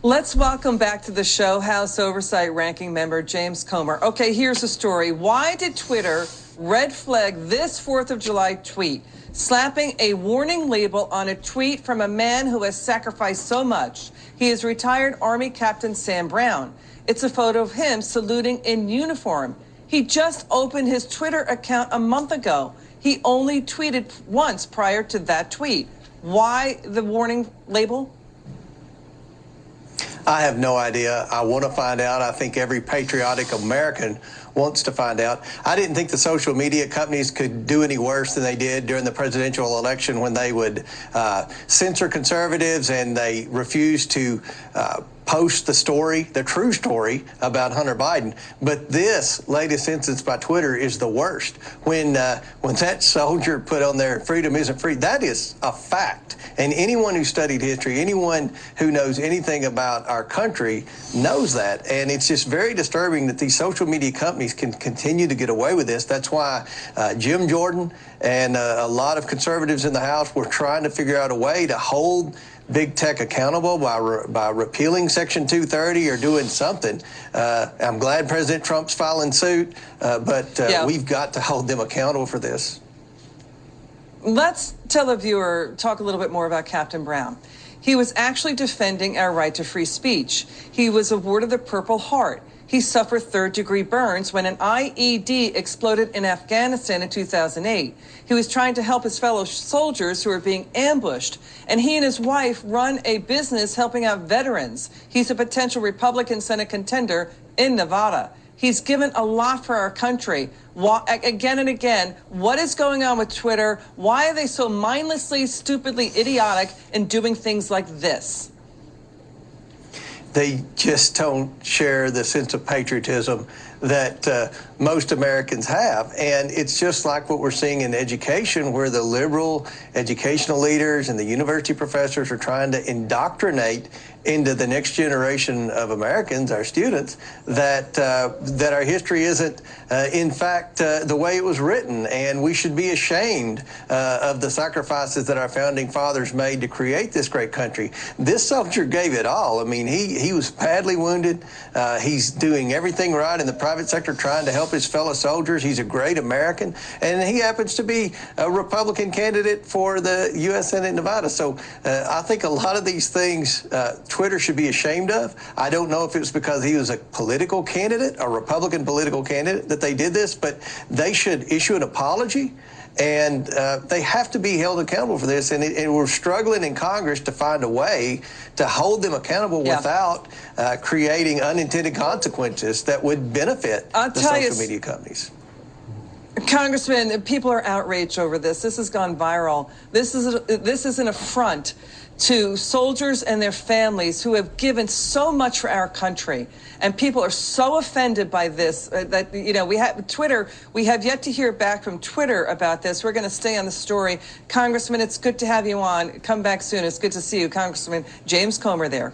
Let's welcome back to the show House Oversight Ranking Member James Comer. Okay, here's the story. Why did Twitter red flag this 4th of July tweet, slapping a warning label on a tweet from a man who has sacrificed so much? He is retired Army Captain Sam Brown. It's a photo of him saluting in uniform. He just opened his Twitter account a month ago. He only tweeted once prior to that tweet. Why the warning label? I have no idea. I want to find out. I think every patriotic American wants to find out. I didn't think the social media companies could do any worse than they did during the presidential election when they would censor conservatives and they refused to post the story, the true story about Hunter Biden. But this latest instance by Twitter is the worst. When that soldier put on there, freedom isn't free, that is a fact. And anyone who studied history, anyone who knows anything about our country knows that. And it's just very disturbing that these social media companies can continue to get away with this. That's why Jim Jordan and a lot of conservatives in the House were trying to figure out a way to hold big tech accountable by repealing Section 230 or doing something. I'm glad President Trump's filing suit, but we've got to hold them accountable for this. Let's tell the viewer, talk a little bit more about Captain Brown. He was actually defending our right to free speech. He was awarded the Purple Heart. He suffered third-degree burns when an IED exploded in Afghanistan in 2008. He was trying to help his fellow soldiers who were being ambushed, and he and his wife run a business helping out veterans. He's a potential Republican Senate contender in Nevada. He's given a lot for our country. Again and again, what is going on with Twitter? Why are they so mindlessly, stupidly idiotic in doing things like this? They just don't share the sense of patriotism that most Americans have. And it's just like what we're seeing in education, where the liberal educational leaders and the university professors are trying to indoctrinate into the next generation of Americans, our students, that our history isn't, in fact, the way it was written. And we should be ashamed of the sacrifices that our founding fathers made to create this great country. This soldier gave it all. I mean, he was badly wounded. He's doing everything right in the private sector, trying to help his fellow soldiers. He's a great American. And he happens to be a Republican candidate for the U.S. Senate in Nevada. So I think a lot of these things Twitter should be ashamed of. I don't know if it was because he was a political candidate, a Republican political candidate, that they did this, but they should issue an apology, and they have to be held accountable for this. And we're struggling in Congress to find a way to hold them accountable without creating unintended consequences that would benefit the social media companies. Congressman, people are outraged over this. This has gone viral. This is an affront to soldiers and their families who have given so much for our country. And people are so offended by this that, you know, we have yet to hear back from Twitter about this. We're going to stay on the story. Congressman, it's good to have you on. Come back soon. It's good to see you. Congressman James Comer there.